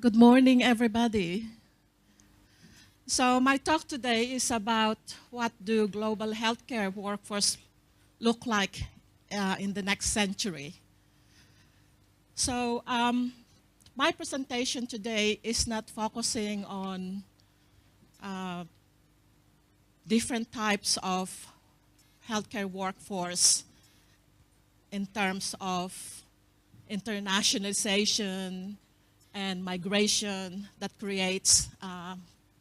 Good morning, everybody. So my talk today is about what do global healthcare workforce look like in the next century. So my presentation today is not focusing on different types of healthcare workforce in terms of internationalization and migration that creates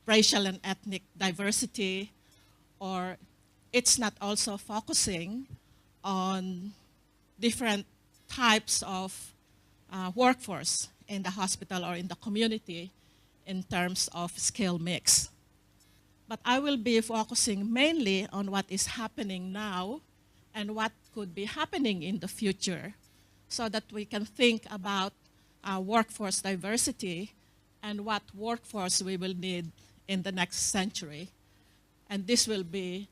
racial and ethnic diversity, or it's not also focusing on different types of workforce in the hospital or in the community in terms of skill mix. But I will be focusing mainly on what is happening now and what could be happening in the future so that we can think about workforce diversity and what workforce we will need in the next century. And this will be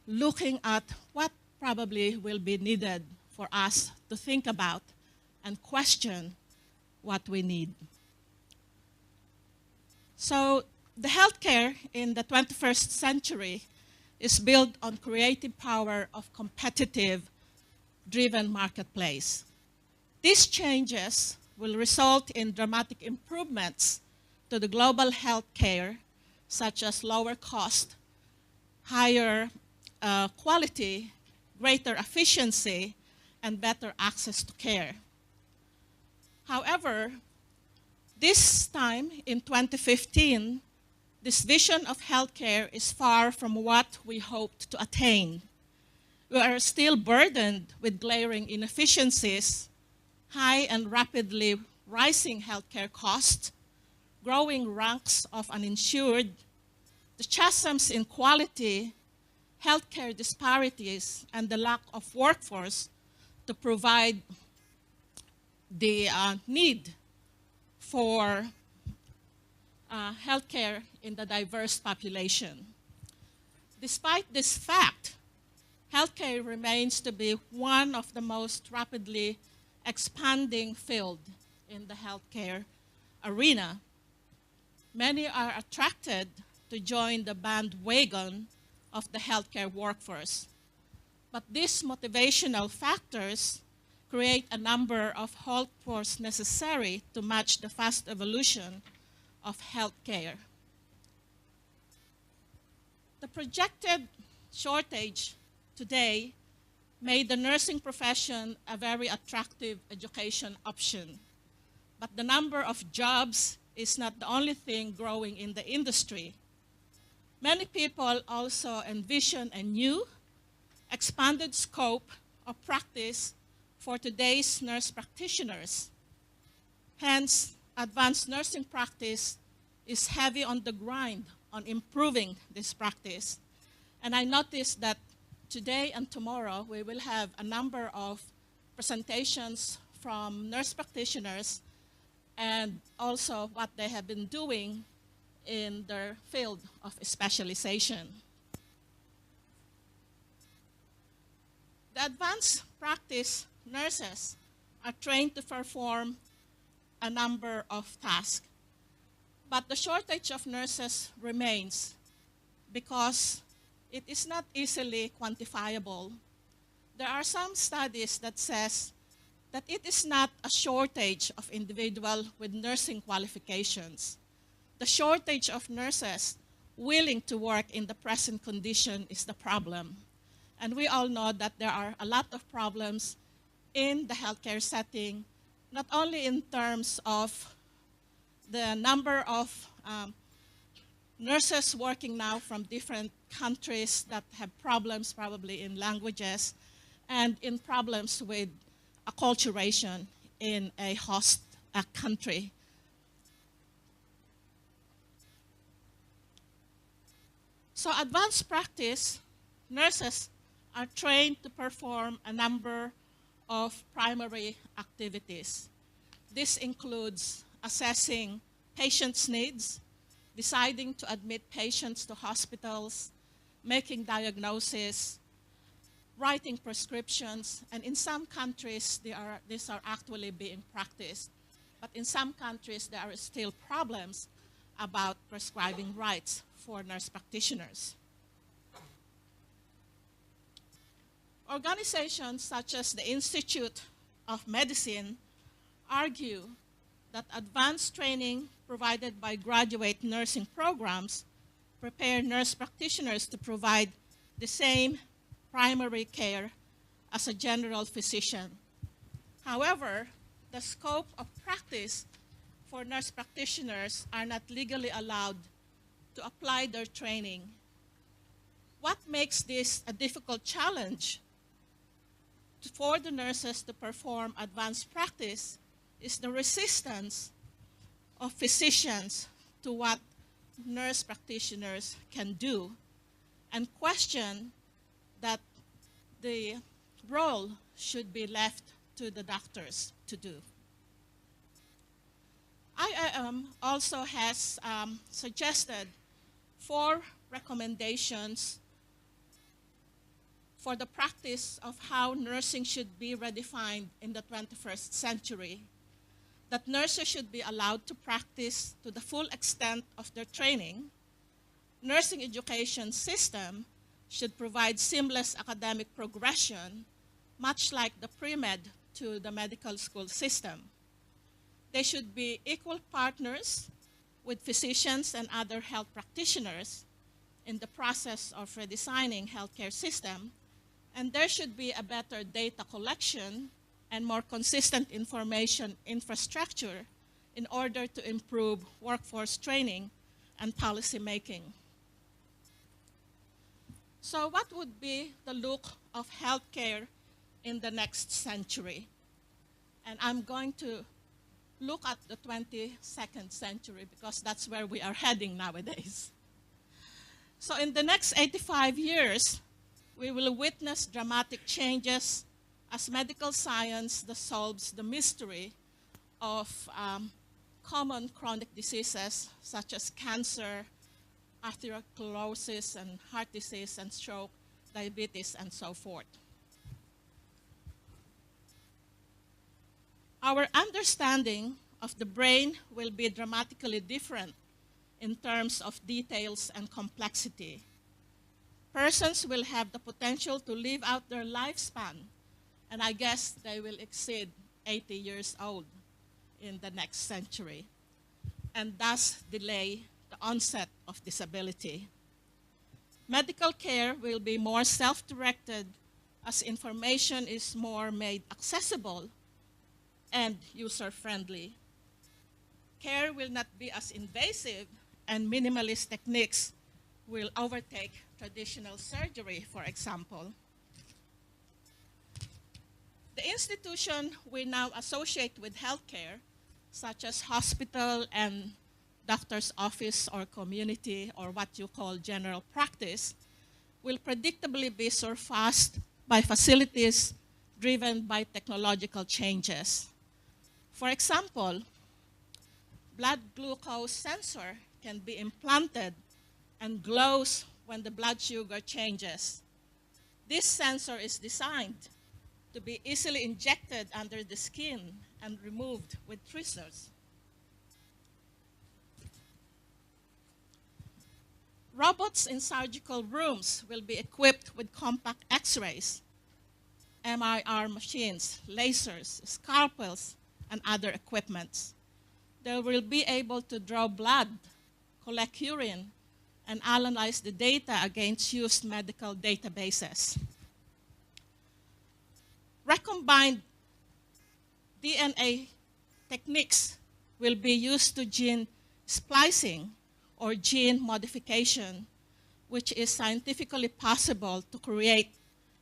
looking at what probably will be needed for us to think about and question what we need. So the healthcare in the 21st century is built on creative power of competitive driven marketplace. These changes will result in dramatic improvements to the global healthcare, such as lower cost, higher quality, greater efficiency, and better access to care. However, this time in 2015, this vision of healthcare is far from what we hoped to attain. We are still burdened with glaring inefficiencies, high and rapidly rising healthcare costs, growing ranks of uninsured, the chasms in quality, healthcare disparities, and the lack of workforce to provide the need for healthcare in the diverse population. Despite this fact, healthcare remains to be one of the most rapidly expanding field in the healthcare arena. Many are attracted to join the bandwagon of the healthcare workforce. But these motivational factors create a number of workforce necessary to match the fast evolution of healthcare. The projected shortage today made the nursing profession a very attractive education option. But the number of jobs is not the only thing growing in the industry. Many people also envision a new, expanded scope of practice for today's nurse practitioners. Hence, advanced nursing practice is heavy on the grind on improving this practice. And I noticed that today and tomorrow, we will have a number of presentations from nurse practitioners and also what they have been doing in their field of specialization. The advanced practice nurses are trained to perform a number of tasks, but the shortage of nurses remains because it is not easily quantifiable. There are some studies that says that it is not a shortage of individuals with nursing qualifications. The shortage of nurses willing to work in the present condition is the problem. And we all know that there are a lot of problems in the healthcare setting, not only in terms of the number of nurses working now from different countries that have problems probably in languages and in problems with acculturation in a host country. So advanced practice nurses are trained to perform a number of primary activities. This includes assessing patients' needs, deciding to admit patients to hospitals, making diagnoses, writing prescriptions, and in some countries, these are actually being practiced. But in some countries, there are still problems about prescribing rights for nurse practitioners. Organizations such as the Institute of Medicine argue that advanced training provided by graduate nursing programs prepare nurse practitioners to provide the same primary care as a general physician. However, the scope of practice for nurse practitioners are not legally allowed to apply their training. What makes this a difficult challenge for the nurses to perform advanced practice is the resistance of physicians to what nurse practitioners can do, and question that the role should be left to the doctors to do. IIM also has suggested 4 recommendations for the practice of how nursing should be redefined in the 21st century. That nurses should be allowed to practice to the full extent of their training. Nursing education system should provide seamless academic progression, much like the pre-med to the medical school system. They should be equal partners with physicians and other health practitioners in the process of redesigning healthcare system, and there should be a better data collection and more consistent information infrastructure in order to improve workforce training and policy making. So what would be the look of healthcare in the next century? And I'm going to look at the 22nd century because that's where we are heading nowadays. So in the next 85 years, we will witness dramatic changes as medical science solves the mystery of common chronic diseases such as cancer, atherosclerosis, and heart disease, and stroke, diabetes, and so forth. Our understanding of the brain will be dramatically different in terms of details and complexity. Persons will have the potential to live out their lifespan, and I guess they will exceed 80 years old in the next century, and thus delay the onset of disability. Medical care will be more self-directed as information is more made accessible and user-friendly. Care will not be as invasive, and minimalist techniques will overtake traditional surgery, for example. The institution we now associate with healthcare, such as hospital and doctor's office or community or what you call general practice, will predictably be surpassed by facilities driven by technological changes. For example, blood glucose sensor can be implanted and glows when the blood sugar changes. This sensor is designed to be easily injected under the skin and removed with tweezers. Robots in surgical rooms will be equipped with compact X-rays, MRI machines, lasers, scalpels, and other equipments. They will be able to draw blood, collect urine, and analyze the data against used medical databases. Recombined DNA techniques will be used to gene splicing or gene modification, which is scientifically possible to create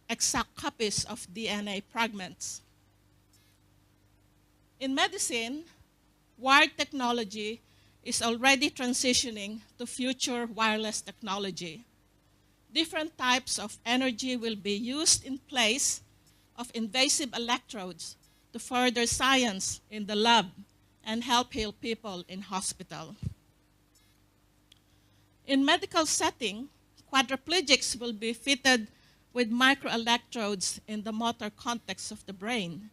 exact copies of DNA fragments. In medicine, wired technology is already transitioning to future wireless technology. Different types of energy will be used in place of invasive electrodes to further science in the lab and help heal people in hospital. In medical setting, quadriplegics will be fitted with microelectrodes in the motor context of the brain.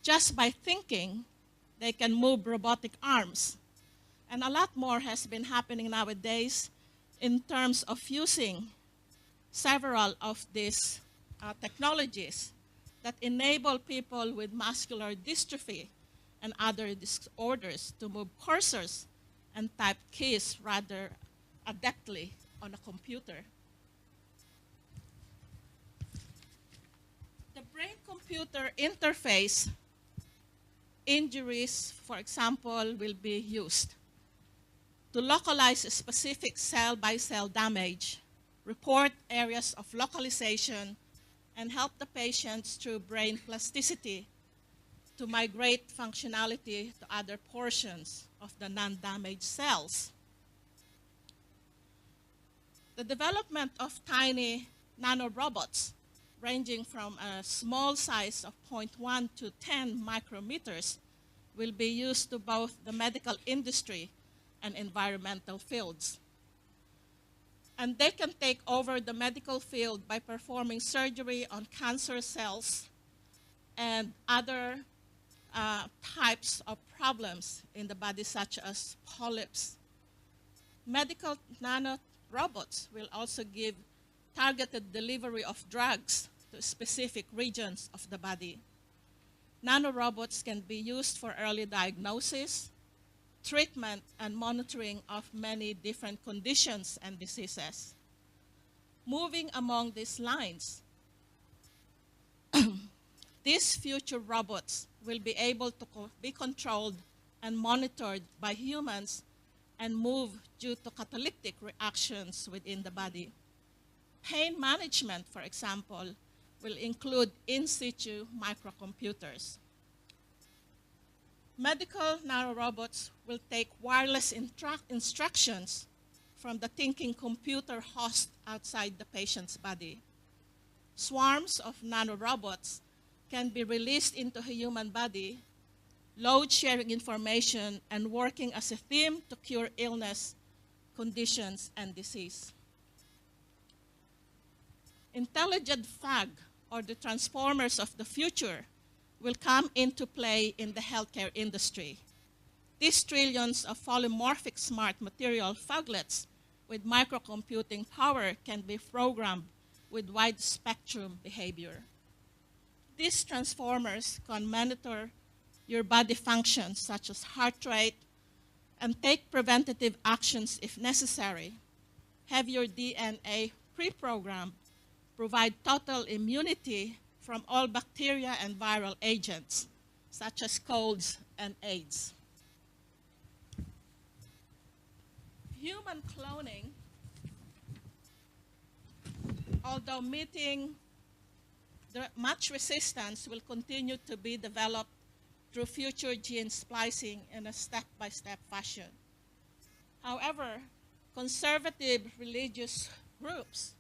Just by thinking, They can move robotic arms. And a lot more has been happening nowadays in terms of using several of these technologies that enable people with muscular dystrophy and other disorders to move cursors and type keys rather adeptly on a computer. The brain-computer interface injuries, for example, will be used to localize specific cell-by-cell damage, report areas of localization, and help the patients through brain plasticity to migrate functionality to other portions of the non-damaged cells. The development of tiny nanorobots ranging from a small size of 0.1 to 10 micrometers will be used to both the medical industry and environmental fields. And they can take over the medical field by performing surgery on cancer cells and other types of problems in the body, such as polyps. Medical nanorobots will also give targeted delivery of drugs to specific regions of the body. Nanorobots can be used for early diagnosis, treatment, and monitoring of many different conditions and diseases. Moving among these lines, these future robots will be able to be controlled and monitored by humans and move due to catalytic reactions within the body. Pain management, for example, will include in situ microcomputers. Medical nanorobots will take wireless instructions from the thinking computer host outside the patient's body. Swarms of nanorobots can be released into a human body, load sharing information, and working as a theme to cure illness, conditions, and disease. Intelligent FAG, or the transformers of the future, will come into play in the healthcare industry. These trillions of polymorphic smart material faglets with microcomputing power can be programmed with wide spectrum behavior. These transformers can monitor your body functions such as heart rate and take preventative actions if necessary, have your DNA pre-programmed, provide total immunity from all bacteria and viral agents, such as colds and AIDS. Human cloning, although meeting much resistance, will continue to be developed through future gene splicing in a step-by-step fashion. However, conservative religious groups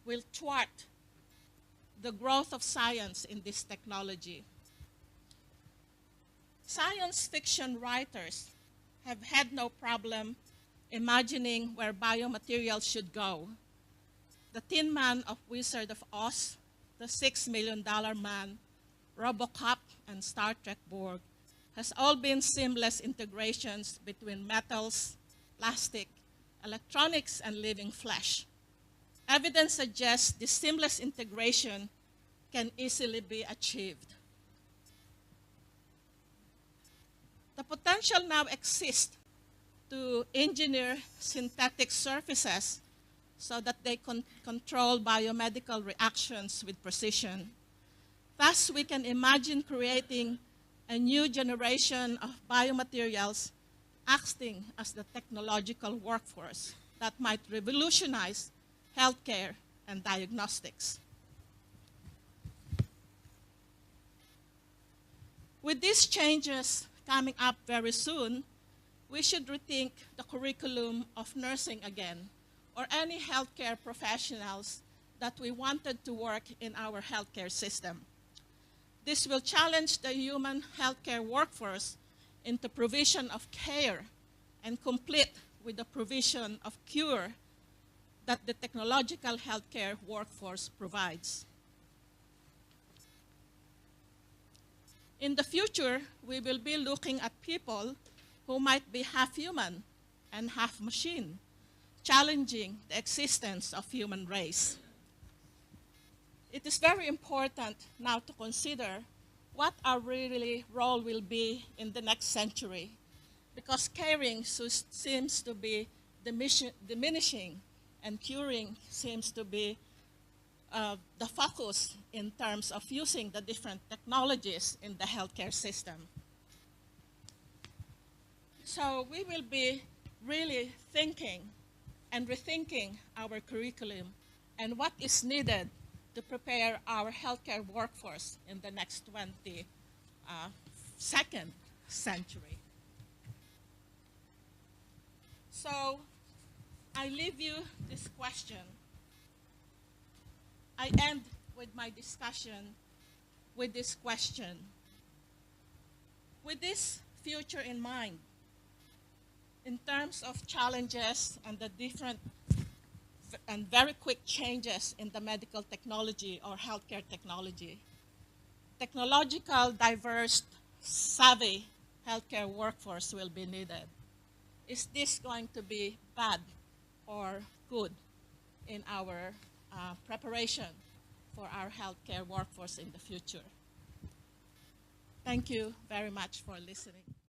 will thwart the growth of science in this technology. Science fiction writers have had no problem imagining where biomaterials should go. The Tin Man of Wizard of Oz, the $6 Million Man, RoboCop, and Star Trek Borg has all been seamless integrations between metals, plastic, electronics, and living flesh. Evidence suggests this seamless integration can easily be achieved. The potential now exists to engineer synthetic surfaces so that they control biomedical reactions with precision. Thus, we can imagine creating a new generation of biomaterials acting as the technological workforce that might revolutionize healthcare and diagnostics. With these changes coming up very soon, we should rethink the curriculum of nursing again, or any healthcare professionals that we wanted to work in our healthcare system. This will challenge the human healthcare workforce into provision of care and complete with the provision of cure that the technological healthcare workforce provides. In the future, we will be looking at people who might be half human and half machine, challenging the existence of human race. It is very important now to consider what our really role will be in the next century, because caring seems to be diminishing and curing seems to be the focus in terms of using the different technologies in the healthcare system. So we will be really thinking and rethinking our curriculum and what is needed to prepare our healthcare workforce in the next 22nd century. So I leave you this question. I end with my discussion with this question. With this future in mind, in terms of challenges and the different and very quick changes in the medical technology or healthcare technology, technological, diverse, savvy healthcare workforce will be needed. Is this going to be bad or good in our preparation for our healthcare workforce in the future? Thank you very much for listening.